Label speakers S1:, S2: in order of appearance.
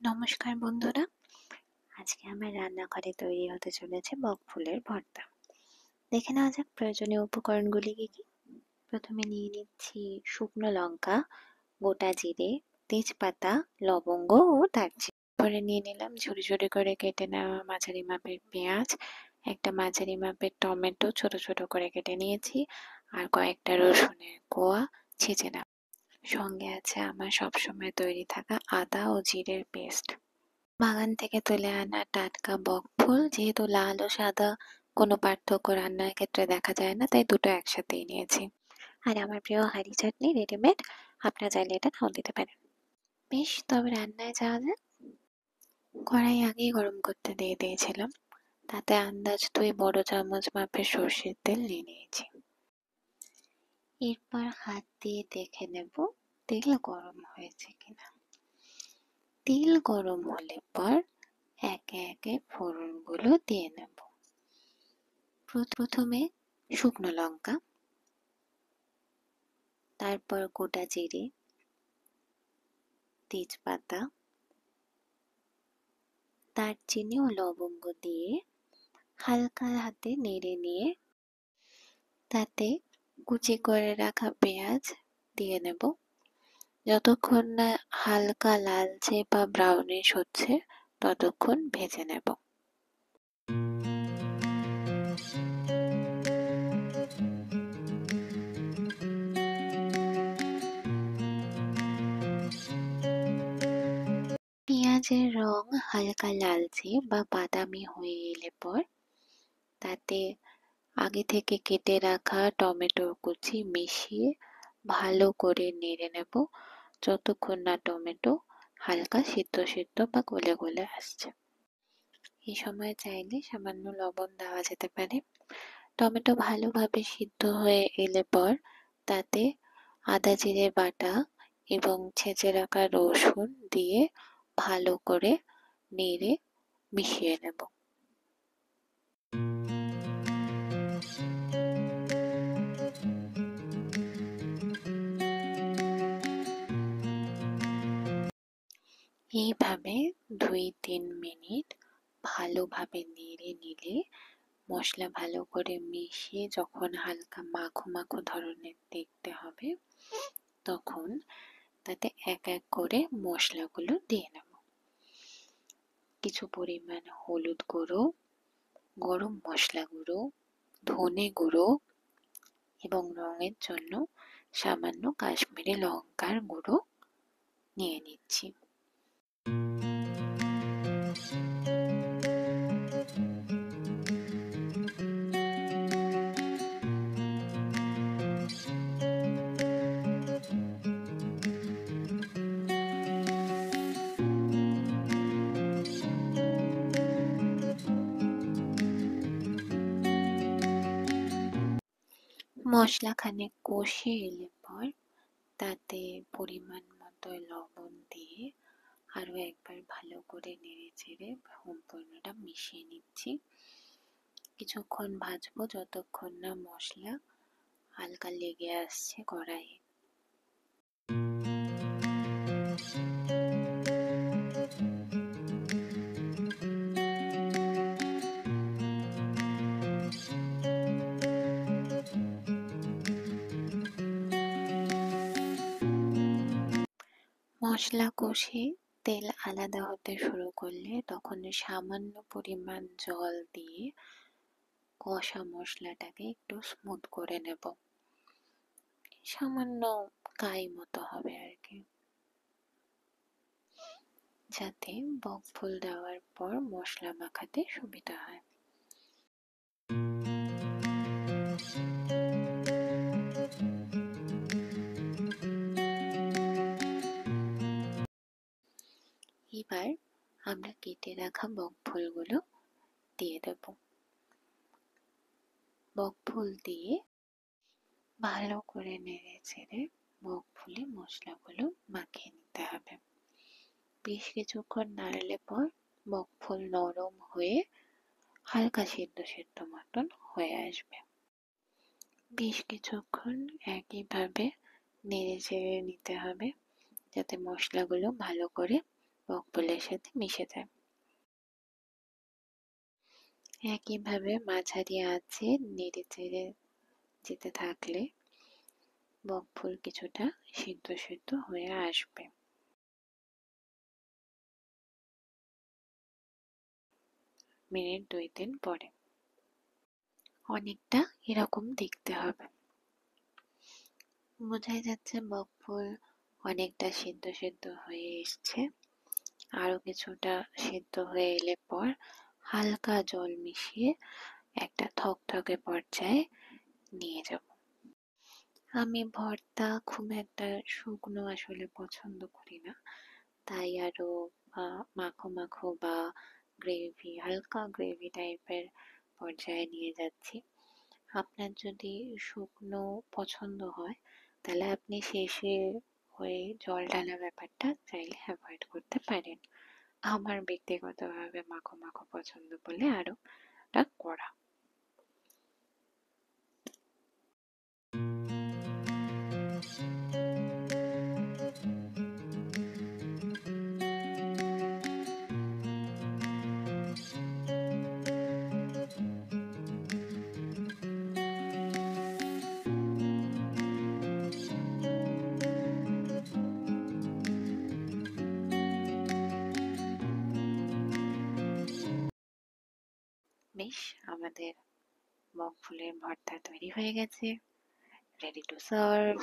S1: নমস্কার বন্ধুরা, আজকে আমার রান্নাঘরে তৈরি হতে চলেছে বক ফুলের ভর্তা। দেখে নেওয়া যাক প্রয়োজনীয় উপকরণগুলি কি কি। প্রথমে নিয়ে নিচ্ছি শুকনো লঙ্কা, গোটা জিরে, তেজপাতা, লবঙ্গ ও দারচিনি। পরে নিয়ে নিলাম ঝুরি ঝুরি করে কেটে নেওয়া মাঝারি মাপের পেঁয়াজ, একটা মাঝারি মাপের টমেটো ছোট ছোট করে কেটে নিয়েছি, আর কয়েকটা রসুনের কোয়া ছেঁচে নেওয়া। সঙ্গে আছে আমার সবসময় তৈরি থাকা আদা ও জিরের পেস্ট। বাগান থেকে তুলে আনা টাটকা বক ফুল, যেহেতু লাল ও সাদা কোনো পার্থক্য রান্নার ক্ষেত্রে দেখা যায় না, তাই দুটো একসাথেই নিয়েছি। আর আমার প্রিয় হাঁড়ি চাটনি রেডিমেড, আপনারা চাইলে এটা নাও দিতে পারেন। বেশ, তবে রান্নায় যাওয়া যাক। কড়াই আগেই গরম করতে দিয়ে দিয়েছিলাম, তাতে আন্দাজ 2 বড় চামচ মাপের সর্ষের তেল নিয়ে নিয়েছি। এরপর হাত দিয়ে দেখে নেব তেল গরম হয়েছে কিনা। তেল গরম হলে পর একে একে ফোড়নগুলো দিয়ে নেব। প্রথমে শুকনো লঙ্কা, তারপর গোটা জিরে, তেজপাতা, দারচিনি ও লবঙ্গ দিয়ে হালকা হাতে নেড়ে নিয়ে তাতে কুচি করে রাখা পেঁয়াজ দিয়ে নেব। যতক্ষণ না হালকা লালচে বা ব্রাউনিশ হচ্ছে ততক্ষণ ভেজে নেব। পেঁয়াজের রং হালকা লালচে বা বাদামি হয়ে এলে পর তাতে আগে থেকে কেটে রাখা টমেটোর কুচি মিশিয়ে ভালো করে নেড়ে নেব, যতক্ষণ না টমেটো হালকা সিদ্ধ সিদ্ধ বা গলে গলে আসছে। এই সময় চাইলে সামান্য লবণ দেওয়া যেতে পারে। টমেটো ভালোভাবে সিদ্ধ হয়ে এলে পর তাতে আদা জিরে বাটা এবং ছেঁচে রাখা রসুন দিয়ে ভালো করে নেড়ে মিশিয়ে নেব। এইভাবে 2-3 মিনিট ভালোভাবে নেড়ে নিলে মশলা ভালো করে মিশিয়ে যখন হালকা মাখো মাখো ধরনের দেখতে হবে, তখন তাতে এক এক করে মশলাগুলো দিয়ে নেব। কিছু পরিমাণ হলুদ গুঁড়ো, গরম মশলা গুঁড়ো, ধনে গুঁড়ো এবং রঙের জন্য সামান্য কাশ্মীরি লঙ্কার গুঁড়ো নিয়ে নিচ্ছি। মশলা খানিক কষে এলে পর তাতে পরিমাণ মতো লবণ দিয়ে আরো একবার ভালো করে নেড়ে চেড়ে সম্পূর্ণটা মিশিয়ে নিচ্ছি। কিছুক্ষণ ভাজবো যতক্ষণ না মশলা হালকা লেগে আসছে কড়াইয়ে। মশলা কষে তেল আলাদা হতে শুরু করলে তখন সামান্য পরিমাণ জল দিয়ে কষা মশলাটাকে একটু স্মুথ করে নেব। সামান্য কাই মতো হবে আর কি, যাতে বক ফুল দেওয়ার পর মশলা মাখাতে সুবিধা হয়। এবার আমরা কেটে রাখা বক ফুলগুলো দিয়ে দেব। বক ফুল দিয়ে ভালো করে নেড়ে চেড়ে বক ফুলে মশলাগুলো মাখিয়ে নিতে হবে। বেশ কিছুক্ষণ নাড়লে পর বক ফুল নরম হয়ে হালকা সিদ্ধ সিদ্ধ মতন হয়ে আসবে। বেশ কিছুক্ষণ একইভাবে নেড়ে চেড়ে নিতে হবে, যাতে মশলাগুলো ভালো করে বকফুলের সাথে মিশে যায়। একইভাবে মাঝারি আঁচে নেড়ে চেড়ে যেতে থাকলে বকফুল কিছুটা সিদ্ধ সিদ্ধ হয়ে আসবে। মিনিট 2-3 পরে অনেকটা এরকম দেখতে হবে। বোঝাই যাচ্ছে বকফুল অনেকটা সিদ্ধ সিদ্ধ হয়ে এসছে। আরো কিছুটা সিদ্ধ হয়ে এলে পর হালকা জল মিশিয়ে একটা থকথকে পর্যায়ে নিয়ে যাব। আমি ভর্তা খুব একটা শুকনো আসলে পছন্দ করি না, তাই আরো মাখো মাখো বা গ্রেভি, হালকা গ্রেভি টাইপের পর্যায়ে নিয়ে যাচ্ছি। আপনার যদি শুকনো পছন্দ হয় তাহলে আপনি শেষে ওই জল ঢালা ব্যাপারটা চাইলে অ্যাভয়েড করতে পারেন। আমার ব্যক্তিগতভাবে মাখো মাখো পছন্দ বলে আরো টা করা। বেশ, আমাদের বকফুলের ভর্তা তৈরি হয়ে গেছে, রেডি টু সার্ভ।